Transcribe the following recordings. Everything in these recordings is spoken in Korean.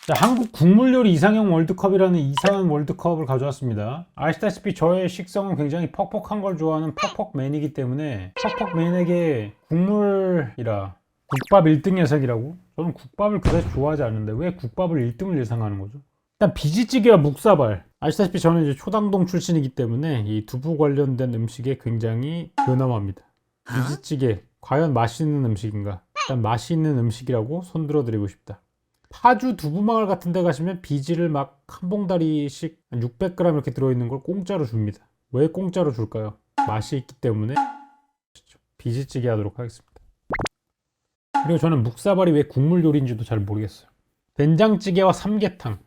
자, 한국 국물 요리 이상형 월드컵이라는 이상한 월드컵을 가져왔습니다. 아시다시피 저의 식성은 굉장히 퍽퍽한 걸 좋아하는 퍽퍽맨이기 때문에 퍽퍽맨에게 국물이라 국밥 1등 예상이라고? 저는 국밥을 그다지 좋아하지 않는데 왜 국밥을 1등을 예상하는 거죠? 일단 비지찌개와 묵사발. 아시다시피 저는 이제 초당동 출신이기 때문에 이 두부 관련된 음식에 굉장히 근엄합니다. 비지찌개 과연 맛있는 음식인가? 일단 맛있는 음식이라고 손들어 드리고 싶다. 파주 두부마을 같은 데 가시면 비지를 막 한 봉다리씩 600g 이렇게 들어있는 걸 공짜로 줍니다. 왜 공짜로 줄까요? 맛이 있기 때문에. 비지찌개 하도록 하겠습니다. 그리고 저는 묵사발이 왜 국물 요리인지도 잘 모르겠어요. 된장찌개와 삼계탕.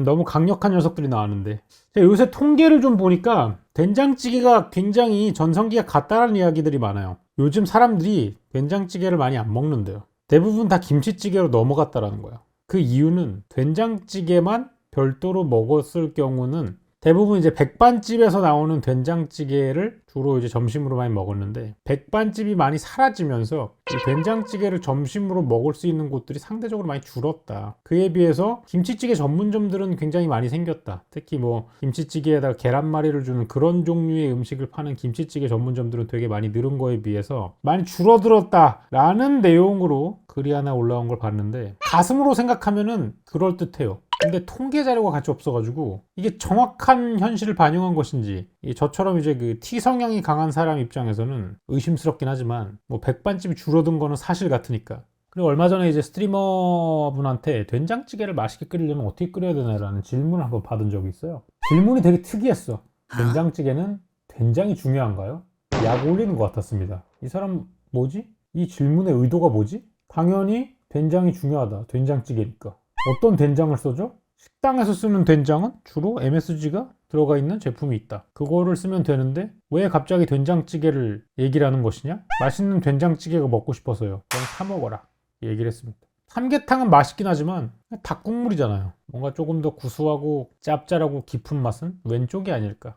너무 강력한 녀석들이 나왔는데 제가 요새 통계를 좀 보니까 된장찌개가 굉장히 전성기가 같다라는 이야기들이 많아요. 요즘 사람들이 된장찌개를 많이 안 먹는데요. 대부분 다 김치찌개로 넘어갔다라는 거예요. 그 이유는 된장찌개만 별도로 먹었을 경우는 대부분 이제 백반집에서 나오는 된장찌개를 주로 이제 점심으로 많이 먹었는데 백반집이 많이 사라지면서 이 된장찌개를 점심으로 먹을 수 있는 곳들이 상대적으로 많이 줄었다. 그에 비해서 김치찌개 전문점들은 굉장히 많이 생겼다. 특히 뭐 김치찌개에다가 계란말이를 주는 그런 종류의 음식을 파는 김치찌개 전문점들은 되게 많이 늘은 거에 비해서 많이 줄어들었다라는 내용으로 글이 하나 올라온 걸 봤는데 가슴으로 생각하면은 그럴듯해요. 근데 통계 자료가 같이 없어가지고 이게 정확한 현실을 반영한 것인지 저처럼 이제 그 T 성향이 강한 사람 입장에서는 의심스럽긴 하지만 뭐 백반집이 줄어든 거는 사실 같으니까. 그리고 얼마 전에 이제 스트리머 분한테 된장찌개를 맛있게 끓이려면 어떻게 끓여야 되나라는 질문을 한번 받은 적이 있어요. 질문이 되게 특이했어. 된장찌개는 된장이 중요한가요? 약 올리는 것 같았습니다. 이 사람 뭐지? 이 질문의 의도가 뭐지? 당연히 된장이 중요하다. 된장찌개니까. 어떤 된장을 써줘? 식당에서 쓰는 된장은 주로 MSG가 들어가 있는 제품이 있다. 그거를 쓰면 되는데 왜 갑자기 된장찌개를 얘기를 하는 것이냐? 맛있는 된장찌개가 먹고 싶어서요. 그럼 사 먹어라. 얘기를 했습니다. 삼계탕은 맛있긴 하지만 닭국물이잖아요. 뭔가 조금 더 구수하고 짭짤하고 깊은 맛은 왼쪽이 아닐까.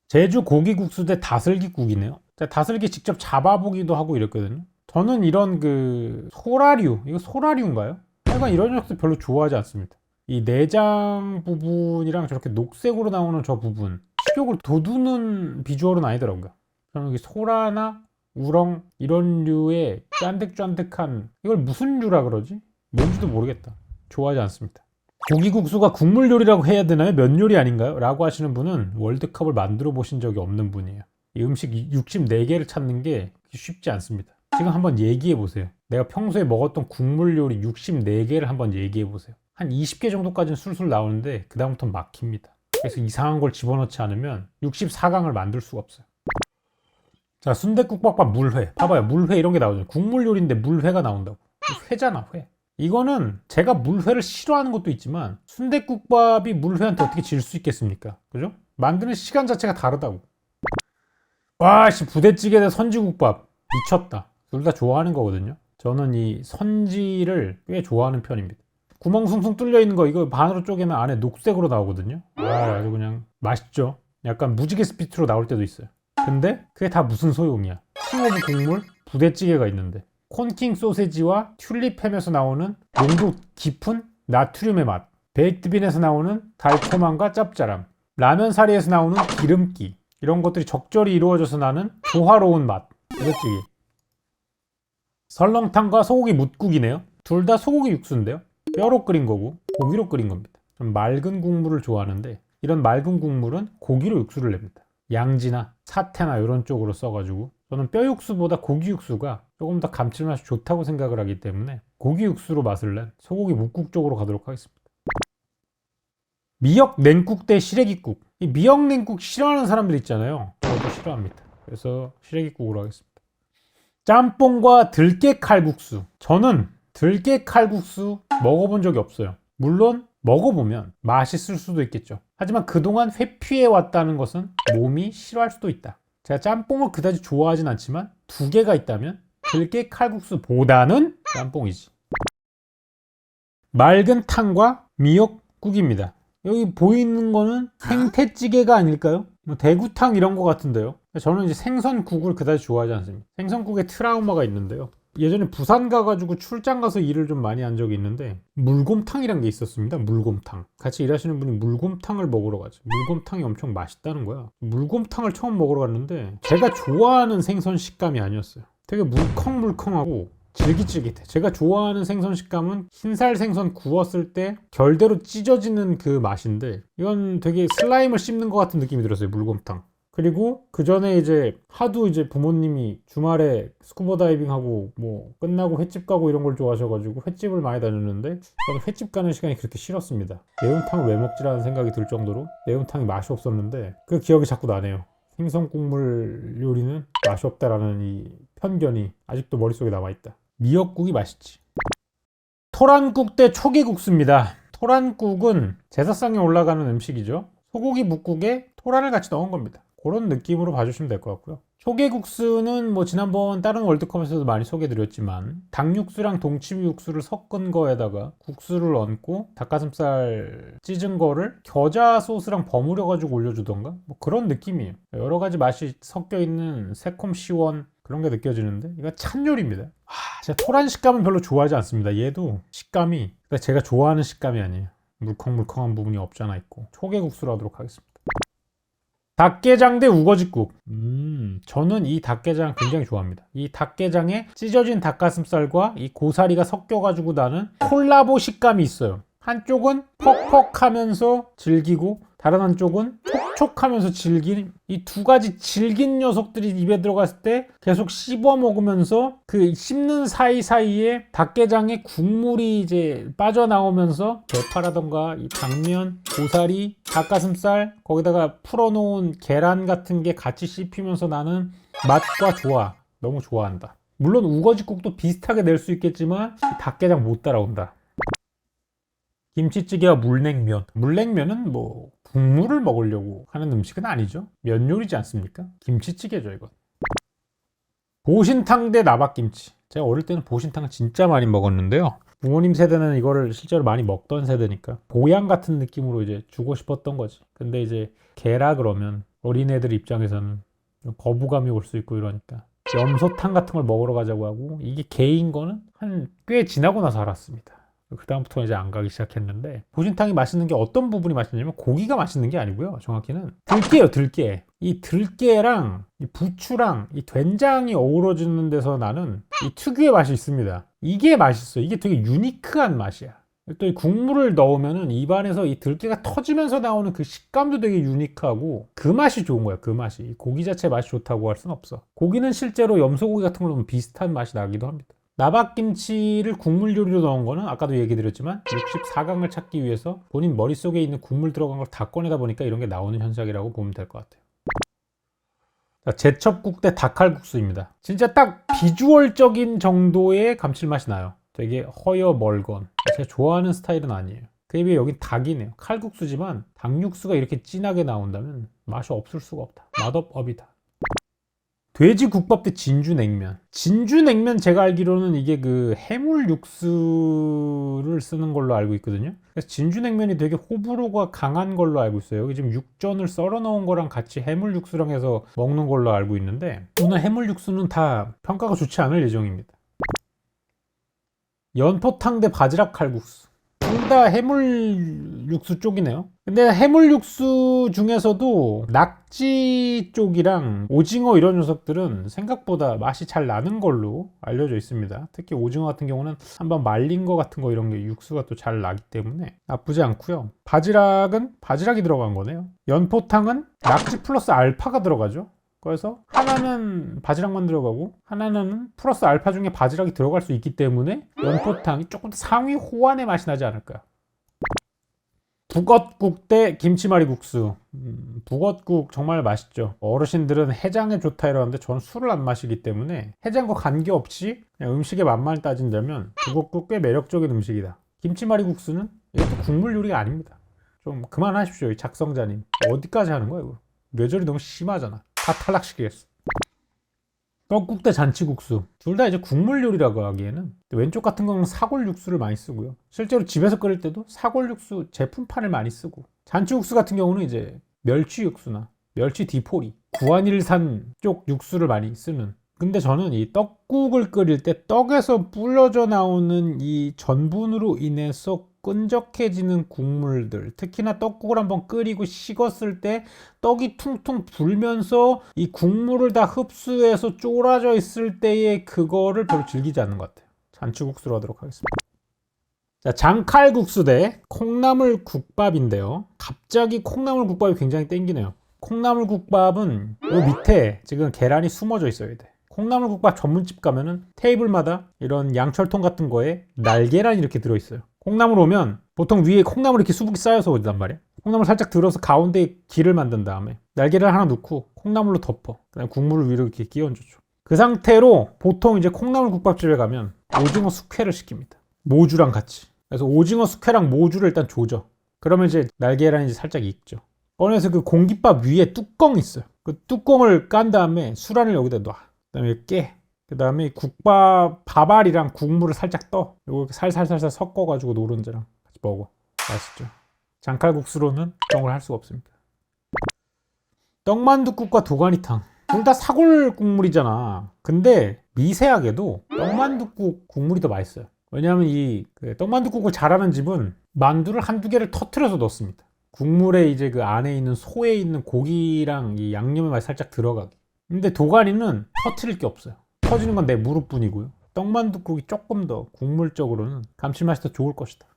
제주 고기국수 대 다슬기국이네요. 다슬기 직접 잡아보기도 하고 이랬거든요. 저는 이런 그 소라류, 이거 소라류인가요? 하여간 이런 녀석들 별로 좋아하지 않습니다. 이 내장 부분이랑 저렇게 녹색으로 나오는 저 부분 식욕을 돋우는 비주얼은 아니더라고요. 저는 소라나 우렁 이런 류의 쫀득쫀득한 이걸 무슨 류라 그러지? 뭔지도 모르겠다. 좋아하지 않습니다. 고기국수가 국물 요리라고 해야 되나요? 면 요리 아닌가요? 라고 하시는 분은 월드컵을 만들어 보신 적이 없는 분이에요. 이 음식 64개를 찾는 게 쉽지 않습니다. 지금 한번 얘기해 보세요. 내가 평소에 먹었던 국물 요리 64개를 한번 얘기해 보세요. 한 20개 정도까지는 술술 나오는데 그 다음부터는 막힙니다. 그래서 이상한 걸 집어넣지 않으면 64강을 만들 수가 없어요. 자, 순댓국밥과 물회. 봐봐요. 물회 이런 게 나오죠. 국물 요리인데 물회가 나온다고. 회잖아, 회. 이거는 제가 물회를 싫어하는 것도 있지만 순댓국밥이 물회한테 어떻게 질 수 있겠습니까? 그죠? 만드는 시간 자체가 다르다고. 와, 씨, 부대찌개 대 선지국밥. 미쳤다. 둘 다 좋아하는 거거든요. 저는 이 선지를 꽤 좋아하는 편입니다. 구멍 숭숭 뚫려 있는 거 이거 반으로 쪼개면 안에 녹색으로 나오거든요. 아주 그냥 맛있죠. 약간 무지개 스피트로 나올 때도 있어요. 근데 그게 다 무슨 소용이야. 킹오브 국물 부대찌개가 있는데 콘킹 소세지와 튤립햄에서 나오는 농도 깊은 나트륨의 맛, 베이크드빈에서 나오는 달콤함과 짭짤함, 라면 사리에서 나오는 기름기, 이런 것들이 적절히 이루어져서 나는 조화로운 맛. 부대찌개. 설렁탕과 소고기 뭇국이네요. 둘 다 소고기 육수인데요. 뼈로 끓인 거고 고기로 끓인 겁니다. 좀 맑은 국물을 좋아하는데 이런 맑은 국물은 고기로 육수를 냅니다. 양지나 사태나 이런 쪽으로 써가지고 저는 뼈 육수보다 고기 육수가 조금 더 감칠맛이 좋다고 생각을 하기 때문에 고기 육수로 맛을 낸 소고기 묵국 쪽으로 가도록 하겠습니다. 미역 냉국 대 시래기국. 이 미역 냉국 싫어하는 사람들 있잖아요. 저도 싫어합니다. 그래서 시래기국으로 하겠습니다. 짬뽕과 들깨 칼국수. 저는 들깨 칼국수 먹어본 적이 없어요. 물론 먹어보면 맛있을 수도 있겠죠. 하지만 그동안 회피해 왔다는 것은 몸이 싫어할 수도 있다. 제가 짬뽕을 그다지 좋아하진 않지만 두 개가 있다면 들깨 칼국수보다는 짬뽕이지. 맑은 탕과 미역국입니다. 여기 보이는 거는 생태찌개가 아닐까요? 뭐 대구탕 이런 거 같은데요. 저는 이제 생선국을 그다지 좋아하지 않습니다. 생선국에 트라우마가 있는데요. 예전에 부산 가가지고 출장 가서 일을 좀 많이 한 적이 있는데 물곰탕이란 게 있었습니다. 물곰탕. 같이 일하시는 분이 물곰탕을 먹으러 가죠. 물곰탕이 엄청 맛있다는 거야. 물곰탕을 처음 먹으러 갔는데 제가 좋아하는 생선 식감이 아니었어요. 되게 물컹물컹하고 질깃질깃해. 제가 좋아하는 생선 식감은 흰살 생선 구웠을 때 결대로 찢어지는 그 맛인데 이건 되게 슬라임을 씹는 것 같은 느낌이 들었어요. 물곰탕. 그리고 그 전에 이제 하도 이제 부모님이 주말에 스쿠버 다이빙하고 뭐 끝나고 횟집 가고 이런 걸 좋아하셔가지고 횟집을 많이 다녔는데 저는 횟집 가는 시간이 그렇게 싫었습니다. 매운탕을 왜 먹지라는 생각이 들 정도로 매운탕이 맛이 없었는데 그 기억이 자꾸 나네요. 생선 국물 요리는 맛이 없다라는 이 편견이 아직도 머릿속에 남아있다. 미역국이 맛있지. 토란국 대 초계국수입니다. 토란국은 제사상에 올라가는 음식이죠. 소고기 묵국에 토란을 같이 넣은 겁니다. 그런 느낌으로 봐주시면 될 것 같고요. 초계국수는 뭐 지난번 다른 월드컵에서도 많이 소개드렸지만 닭육수랑 동치미 육수를 섞은 거에다가 국수를 얹고 닭가슴살 찢은 거를 겨자 소스랑 버무려 가지고 올려주던가 뭐 그런 느낌이에요. 여러 가지 맛이 섞여 있는 새콤 시원 그런 게 느껴지는데 이거 찬 요리입니다. 제가 토란 식감은 별로 좋아하지 않습니다. 얘도 식감이 제가 좋아하는 식감이 아니에요. 물컹물컹한 부분이 없지 않아 있고 초계국수로 하도록 하겠습니다. 닭게장 대 우거지국. 저는 이 닭게장 굉장히 좋아합니다. 이 닭게장에 찢어진 닭가슴살과 이 고사리가 섞여가지고 나는 콜라보 식감이 있어요. 한쪽은 퍽퍽하면서 질기고 다른 한쪽은 촉촉하면서 질긴 이 두 가지 질긴 녀석들이 입에 들어갔을 때 계속 씹어 먹으면서 그 씹는 사이사이에 닭게장에 국물이 이제 빠져나오면서 대파라던가 이 당면, 고사리, 닭가슴살 거기다가 풀어놓은 계란 같은 게 같이 씹히면서 나는 맛과 좋아. 너무 좋아한다. 물론 우거지국도 비슷하게 낼 수 있겠지만 닭게장 못 따라온다. 김치찌개와 물냉면. 물냉면은 뭐 국물을 먹으려고 하는 음식은 아니죠. 면 요리지 않습니까? 김치찌개죠 이건. 보신탕 대 나박김치. 제가 어릴 때는 보신탕을 진짜 많이 먹었는데요. 부모님 세대는 이거를 실제로 많이 먹던 세대니까 보양 같은 느낌으로 이제 주고 싶었던 거지. 근데 이제 개라 그러면 어린애들 입장에서는 거부감이 올 수 있고 이러니까 염소탕 같은 걸 먹으러 가자고 하고 이게 개인 거는 한 꽤 지나고 나서 알았습니다. 그 다음부터 이제 안 가기 시작했는데 보신탕이 맛있는 게 어떤 부분이 맛있냐면 고기가 맛있는 게 아니고요. 정확히는 들깨예요. 들깨. 이 들깨랑 이 부추랑 이 된장이 어우러지는 데서 나는 이 특유의 맛이 있습니다. 이게 맛있어요. 이게 되게 유니크한 맛이야. 또 이 국물을 넣으면은 입안에서 이 들깨가 터지면서 나오는 그 식감도 되게 유니크하고 그 맛이 좋은 거야. 그 맛이. 고기 자체 맛이 좋다고 할 순 없어. 고기는 실제로 염소고기 같은 걸로 비슷한 맛이 나기도 합니다. 나박김치를 국물 요리로 넣은 거는 아까도 얘기 드렸지만 64강을 찾기 위해서 본인 머릿속에 있는 국물 들어간 걸 다 꺼내다 보니까 이런 게 나오는 현상이라고 보면 될 것 같아요. 자, 제첩국 대 닭칼국수입니다. 진짜 딱 비주얼적인 정도의 감칠맛이 나요. 되게 허여 멀건. 제가 좋아하는 스타일은 아니에요. 그에 비해 여긴 닭이네요. 칼국수지만 닭육수가 이렇게 진하게 나온다면 맛이 없을 수가 없다. 맛업업이다. 돼지국밥 대 진주냉면. 진주냉면 제가 알기로는 이게 그 해물 육수를 쓰는 걸로 알고 있거든요. 그래서 진주냉면이 되게 호불호가 강한 걸로 알고 있어요. 여기 지금 육전을 썰어 넣은 거랑 같이 해물 육수랑 해서 먹는 걸로 알고 있는데 오늘 해물 육수는 다 평가가 좋지 않을 예정입니다. 연포탕 대 바지락 칼국수. 둘 다 해물 육수 쪽이네요. 근데 해물 육수 중에서도 낙지 쪽이랑 오징어 이런 녀석들은 생각보다 맛이 잘 나는 걸로 알려져 있습니다. 특히 오징어 같은 경우는 한번 말린 거 같은 거 이런 게 육수가 또 잘 나기 때문에 나쁘지 않고요. 바지락은 바지락이 들어간 거네요. 연포탕은 낙지 플러스 알파가 들어가죠. 그래서 하나는 바지락만 들어가고 하나는 플러스 알파 중에 바지락이 들어갈 수 있기 때문에 연포탕이 조금 더 상위 호환의 맛이 나지 않을까. 북엇국 대 김치말이국수. 북엇국 정말 맛있죠. 어르신들은 해장에 좋다 이러는데 저는 술을 안 마시기 때문에 해장과 관계없이 그냥 음식의 맛만 따진다면 북엇국 꽤 매력적인 음식이다. 김치말이국수는 이것도 국물 요리가 아닙니다. 좀 그만하십시오 이 작성자님. 어디까지 하는 거야 이거. 뇌절이 너무 심하잖아. 다 탈락시키겠어. 떡국 대 잔치국수. 둘 다 이제 국물 요리라고 하기에는 왼쪽 같은 경우는 사골 육수를 많이 쓰고요. 실제로 집에서 끓일 때도 사골 육수 제품판을 많이 쓰고 잔치국수 같은 경우는 이제 멸치 육수나 멸치 디포리, 구안일산 쪽 육수를 많이 쓰는 근데 저는 이 떡국을 끓일 때 떡에서 불려져 나오는 이 전분으로 인해서 끈적해지는 국물들, 특히나 떡국을 한번 끓이고 식었을 때 떡이 퉁퉁 불면서 이 국물을 다 흡수해서 쫄아져 있을 때의 그거를 별로 즐기지 않는 것 같아요. 잔치국수로 하도록 하겠습니다. 자, 장칼국수 대 콩나물 국밥인데요. 갑자기 콩나물 국밥이 굉장히 땡기네요. 콩나물 국밥은 요 밑에 지금 계란이 숨어져 있어야 돼. 콩나물 국밥 전문집 가면은 테이블마다 이런 양철통 같은 거에 날계란이 이렇게 들어있어요. 콩나물 오면 보통 위에 콩나물 이렇게 수북이 쌓여서 오단 말이야. 콩나물 살짝 들어서 가운데에 길을 만든 다음에 날계란 하나 넣고 콩나물로 덮어. 그다음에 국물을 위로 이렇게 끼얹어줘. 그 상태로 보통 이제 콩나물 국밥집에 가면 오징어 숙회를 시킵니다. 모주랑 같이. 그래서 오징어 숙회랑 모주를 일단 조져. 그러면 이제 날계란이 이제 살짝 익죠. 꺼내서 그 공깃밥 위에 뚜껑이 있어요. 그 뚜껑을 깐 다음에 술안을 여기다 놔. 그 다음에 깨. 그 다음에 국밥 밥알이랑 국물을 살짝 떠. 이거 살살살살 섞어가지고 노른자랑 같이 먹어. 맛있죠. 장칼국수로는 그런 걸 할 수가 없습니다. 떡만둣국과 도가니탕. 둘 다 사골 국물이잖아. 근데 미세하게도 떡만둣국 국물이 더 맛있어요. 왜냐하면 이 떡만둣국을 잘하는 집은 만두를 한두 개를 터트려서 넣습니다. 국물에 이제 그 안에 있는 소에 있는 고기랑 이 양념의 맛이 살짝 들어가게. 근데 도가니는 터트릴 게 없어요. 터지는 건 내 무릎뿐이고요. 떡만둣국이 조금 더 국물적으로는 감칠맛이 더 좋을 것이다.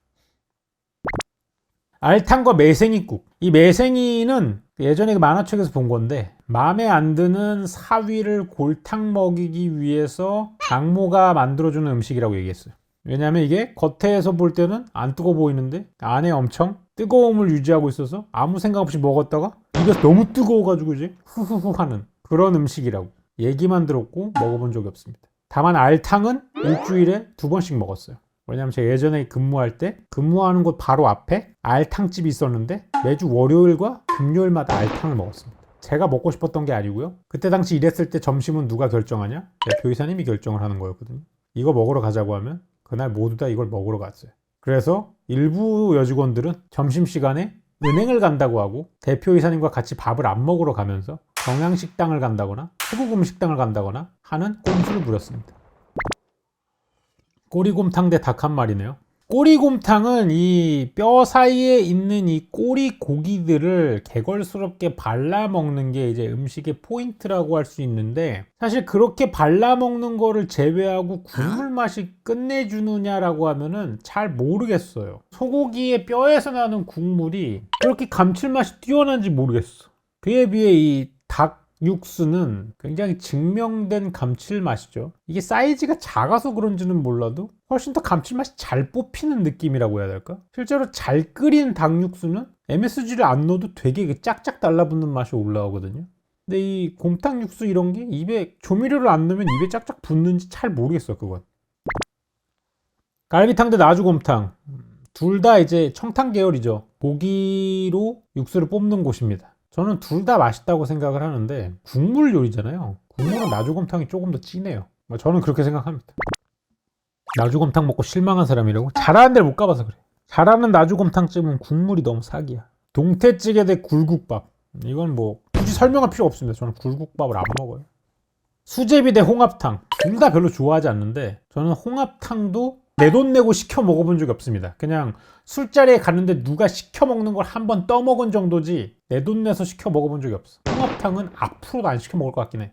알탕과 매생이국. 이 매생이는 예전에 그 만화책에서 본 건데 마음에 안 드는 사위를 골탕 먹이기 위해서 장모가 만들어주는 음식이라고 얘기했어요. 왜냐하면 이게 겉에서 볼 때는 안 뜨거워 보이는데 안에 엄청 뜨거움을 유지하고 있어서 아무 생각 없이 먹었다가 입에서 너무 뜨거워가지고 이제 후후후 하는 그런 음식이라고 얘기만 들었고 먹어본 적이 없습니다. 다만 알탕은 일주일에 2번씩 먹었어요. 왜냐면 제가 예전에 근무할 때 근무하는 곳 바로 앞에 알탕집이 있었는데 매주 월요일과 금요일마다 알탕을 먹었습니다. 제가 먹고 싶었던 게 아니고요. 그때 당시 일했을 때 점심은 누가 결정하냐? 대표이사님이 결정을 하는 거였거든요. 이거 먹으러 가자고 하면 그날 모두 다 이걸 먹으러 갔어요. 그래서 일부 여직원들은 점심시간에 은행을 간다고 하고 대표이사님과 같이 밥을 안 먹으러 가면서 경양식당을 간다거나 태국 음식당을 간다거나 하는 꼼수를 부렸습니다. 꼬리곰탕 대 닭 한 마리네요. 꼬리곰탕은 이 뼈 사이에 있는 이 꼬리 고기들을 개걸스럽게 발라 먹는 게 이제 음식의 포인트라고 할 수 있는데 사실 그렇게 발라 먹는 거를 제외하고 국물 맛이 끝내주느냐라고 하면은 잘 모르겠어요. 소고기의 뼈에서 나는 국물이 그렇게 감칠맛이 뛰어난지 모르겠어. 그에 비해 이 닭 육수는 굉장히 증명된 감칠맛이죠. 이게 사이즈가 작아서 그런지는 몰라도 훨씬 더 감칠맛이 잘 뽑히는 느낌이라고 해야 될까? 실제로 잘 끓인 닭 육수는 MSG를 안 넣어도 되게 짝짝 달라붙는 맛이 올라오거든요. 근데 이 곰탕 육수 이런 게 입에 조미료를 안 넣으면 입에 짝짝 붙는지 잘 모르겠어 그건. 갈비탕 대 나주곰탕. 둘 다 이제 청탕 계열이죠. 고기로 육수를 뽑는 곳입니다. 저는 둘 다 맛있다고 생각을 하는데 국물 요리잖아요. 국물은 나주곰탕이 조금 더 진해요. 저는 그렇게 생각합니다. 나주곰탕 먹고 실망한 사람이라고? 잘하는 데를 못 가봐서 그래. 잘하는 나주곰탕집은 국물이 너무 사기야. 동태찌개 대 굴국밥. 이건 뭐 굳이 설명할 필요 없습니다. 저는 굴국밥을 안 먹어요. 수제비 대 홍합탕. 둘 다 별로 좋아하지 않는데 저는 홍합탕도 내 돈 내고 시켜 먹어본 적이 없습니다. 그냥 술자리에 갔는데 누가 시켜 먹는 걸 한 번 떠먹은 정도지 내 돈 내서 시켜 먹어본 적이 없어. 홍합탕은 앞으로도 안 시켜 먹을 것 같긴 해.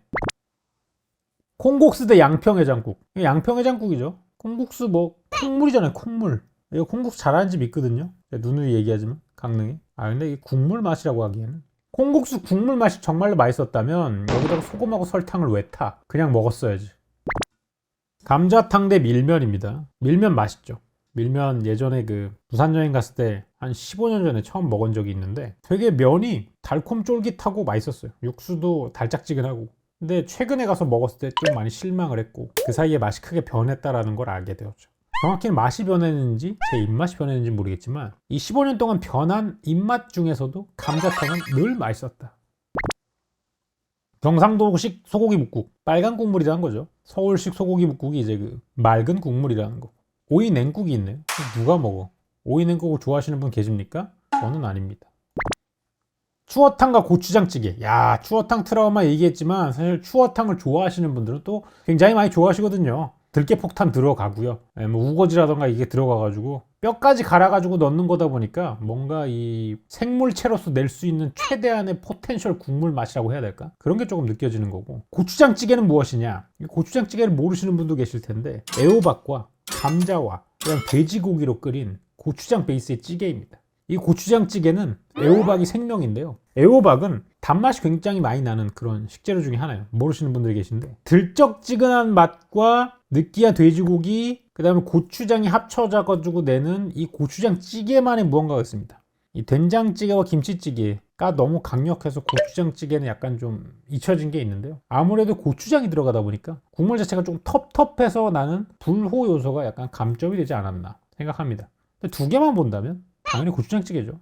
콩국수 대 양평해장국. 이게 양평해장국이죠. 콩국수 뭐 콩물이잖아요. 콩물. 이거 콩국수 잘하는 집 있거든요. 누누이 얘기하지만 강릉에. 근데 이게 국물 맛이라고 하기에는 콩국수 국물 맛이 정말로 맛있었다면 여기다가 소금하고 설탕을 왜 타? 그냥 먹었어야지. 감자탕 대 밀면입니다. 밀면 맛있죠. 밀면 예전에 그 부산 여행 갔을 때 한 15년 전에 처음 먹은 적이 있는데 되게 면이 달콤 쫄깃하고 맛있었어요. 육수도 달짝지근하고. 근데 최근에 가서 먹었을 때 좀 많이 실망을 했고 그 사이에 맛이 크게 변했다라는 걸 알게 되었죠. 정확히는 맛이 변했는지 제 입맛이 변했는지 모르겠지만 이 15년 동안 변한 입맛 중에서도 감자탕은 늘 맛있었다. 경상도식 소고기 묵국. 빨간 국물이라는 거죠. 서울식 소고기 묵국이 이제 그 맑은 국물이라는 거. 오이 냉국이 있네요. 누가 먹어? 오이 냉국을 좋아하시는 분 계십니까? 저는 아닙니다. 추어탕과 고추장찌개. 야, 추어탕 트라우마 얘기했지만 사실 추어탕을 좋아하시는 분들은 또 굉장히 많이 좋아하시거든요. 들깨폭탄 들어가고요. 뭐 우거지라던가 이게 들어가가지고 뼈까지 갈아가지고 넣는 거다 보니까 뭔가 이 생물체로서 낼 수 있는 최대한의 포텐셜 국물 맛이라고 해야 될까? 그런 게 조금 느껴지는 거고. 고추장찌개는 무엇이냐? 고추장찌개를 모르시는 분도 계실 텐데 애호박과 감자와 그냥 돼지고기로 끓인 고추장 베이스의 찌개입니다. 이 고추장찌개는 애호박이 생명인데요. 애호박은 단맛이 굉장히 많이 나는 그런 식재료 중에 하나예요. 모르시는 분들이 계신데 들쩍지근한 맛과 느끼한 돼지고기 그 다음에 고추장이 합쳐져가지고 내는 이 고추장찌개만의 무언가가 있습니다. 이 된장찌개와 김치찌개가 너무 강력해서 고추장찌개는 약간 좀 잊혀진 게 있는데요. 아무래도 고추장이 들어가다 보니까 국물 자체가 좀 텁텁해서 나는 불호 요소가 약간 감점이 되지 않았나 생각합니다. 두 개만 본다면 당연히 고추장찌개죠.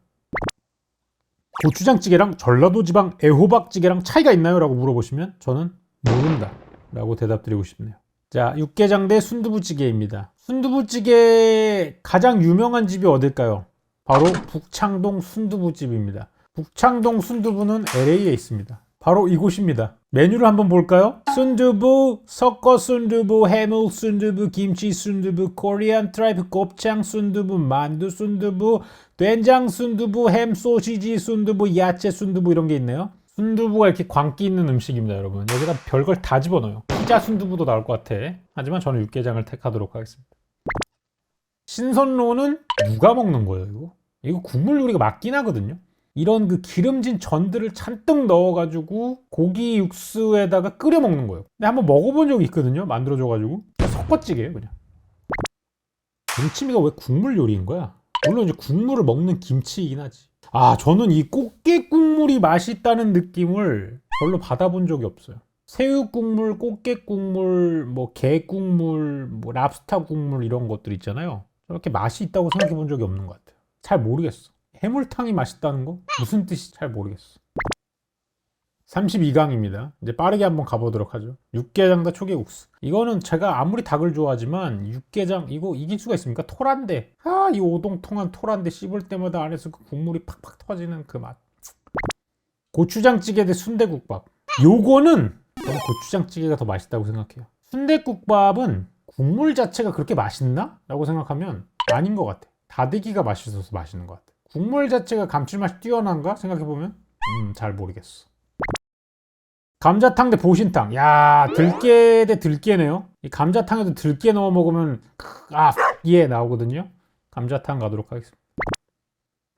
고추장찌개랑 전라도 지방 애호박찌개랑 차이가 있나요? 라고 물어보시면 저는 모른다 라고 대답드리고 싶네요. 자, 육개장 대 순두부찌개입니다. 순두부찌개 가장 유명한 집이 어딜까요? 바로 북창동 순두부집입니다. 북창동 순두부는 LA에 있습니다. 바로 이곳입니다. 메뉴를 한번 볼까요? 순두부, 섞어 순두부, 해물 순두부, 김치 순두부, 코리안 트라이프 곱창 순두부, 만두 순두부, 된장 순두부, 햄 소시지 순두부, 야채 순두부 이런 게 있네요. 순두부가 이렇게 광기 있는 음식입니다, 여러분. 여기다 별걸 다 집어넣어요. 피자 순두부도 나올 것 같아. 하지만 저는 육개장을 택하도록 하겠습니다. 신선로는 누가 먹는 거예요, 이거? 이거 국물 요리가 맞긴 하거든요. 이런 그 기름진 전들을 잔뜩 넣어가지고 고기 육수에다가 끓여 먹는 거예요. 근데 한번 먹어본 적이 있거든요. 만들어줘가지고 섞어찌개예요, 그냥. 김치미가 왜 국물 요리인 거야? 물론 이제 국물을 먹는 김치이긴 하지. 아, 저는 이 꽃게 국물이 맛있다는 느낌을 별로 받아본 적이 없어요. 새우 국물, 꽃게 국물, 뭐 게 국물, 뭐 랍스터 국물 이런 것들 있잖아요. 저렇게 맛이 있다고 생각해 본 적이 없는 것 같아요. 잘 모르겠어. 해물탕이 맛있다는 거? 무슨 뜻인지 잘 모르겠어. 32강입니다. 이제 빠르게 한번 가보도록 하죠. 육개장 대 초계국수. 이거는 제가 아무리 닭을 좋아하지만 육개장 이거 이길 수가 있습니까? 토란대. 아, 이 오동통한 토란대 씹을 때마다 안에서 그 국물이 팍팍 터지는 그 맛. 고추장찌개 대 순대국밥. 요거는 저는 고추장찌개가 더 맛있다고 생각해요. 순대국밥은 국물 자체가 그렇게 맛있나? 라고 생각하면 아닌 것 같아. 다대기가 맛있어서 맛있는 것 같아. 국물 자체가 감칠맛이 뛰어난가? 생각해보면 잘 모르겠어. 감자탕 대 보신탕. 야, 들깨 대 들깨네요. 이 감자탕에도 들깨 넣어 먹으면 예 나오거든요. 감자탕 가도록 하겠습니다.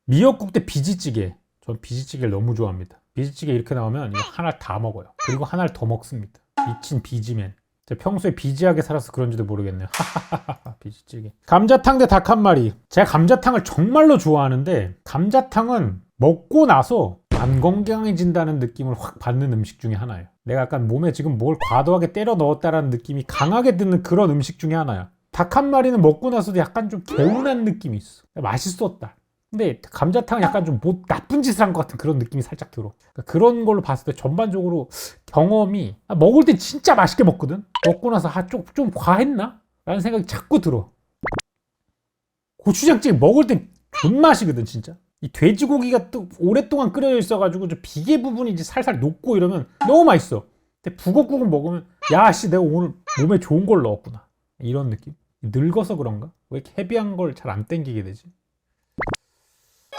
미역국 대 비지찌개. 전 비지찌개를 너무 좋아합니다. 비지찌개 이렇게 나오면 이거 하나를 다 먹어요. 그리고 하나를 더 먹습니다. 미친 비지맨. 제가 평소에 비지하게 살아서 그런지도 모르겠네요. 비지찌개. 감자탕 대 닭 한 마리. 제가 감자탕을 정말로 좋아하는데 감자탕은 먹고 나서 안 건강해진다는 느낌을 확 받는 음식 중에 하나예요. 내가 약간 몸에 지금 뭘 과도하게 때려 넣었다라는 느낌이 강하게 드는 그런 음식 중에 하나야. 닭 한 마리는 먹고 나서도 약간 좀 개운한 느낌이 있어. 맛있었다. 근데 감자탕은 약간 좀 뭐 나쁜 짓을 한 것 같은 그런 느낌이 살짝 들어. 그러니까 그런 걸로 봤을 때 전반적으로 경험이 먹을 때 진짜 맛있게 먹거든. 먹고 나서 좀 과했나? 라는 생각이 자꾸 들어. 고추장찌개 먹을 때 존맛이거든 진짜. 이 돼지고기가 또 오랫동안 끓여 있어가지고 저 비계 부분이 이제 살살 녹고 이러면 너무 맛있어. 근데 북엇국은 먹으면 야씨 내가 오늘 몸에 좋은 걸 넣었구나 이런 느낌. 늙어서 그런가? 왜 이렇게 헤비한 걸 잘 안 땡기게 되지?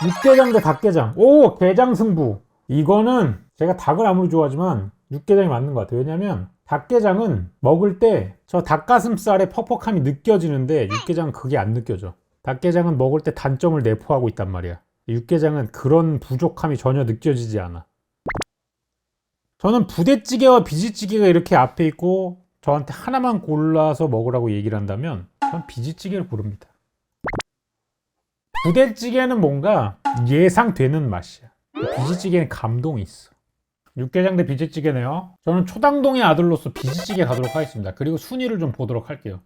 육개장 대 닭게장. 오, 게장 승부. 이거는 제가 닭을 아무리 좋아하지만 육개장이 맞는 것 같아요. 왜냐면 닭게장은 먹을 때 저 닭가슴살의 퍽퍽함이 느껴지는데 육개장은 그게 안 느껴져. 닭게장은 먹을 때 단점을 내포하고 있단 말이야. 육개장은 그런 부족함이 전혀 느껴지지 않아. 저는 부대찌개와 비지찌개가 이렇게 앞에 있고 저한테 하나만 골라서 먹으라고 얘기를 한다면 전 비지찌개를 고릅니다. 부대찌개는 뭔가 예상되는 맛이야. 비지찌개는 감동이 있어. 육개장 대 비지찌개네요. 저는 초당동의 아들로서 비지찌개 가도록 하겠습니다. 그리고 순위를 좀 보도록 할게요.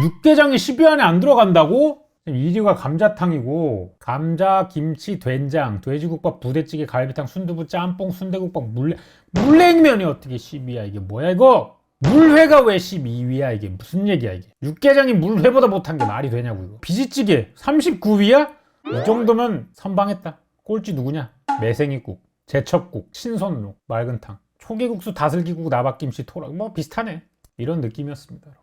육개장이 10위 안에 안 들어간다고? 1위가 감자탕이고 감자, 김치, 된장, 돼지국밥, 부대찌개, 갈비탕, 순두부, 짬뽕, 순대국밥, 물냉면이 어떻게 10위야? 이게 뭐야 이거? 물회가 왜 12위야? 이게 무슨 얘기야 이게? 육개장이 물회보다 못한 게 말이 되냐고 이거. 비지찌개 39위야? 이 정도면 선방했다. 꼴찌 누구냐? 매생이국, 제첩국, 신선록, 맑은탕, 초계국수, 다슬기국, 나박김치, 토락 뭐 비슷하네. 이런 느낌이었습니다.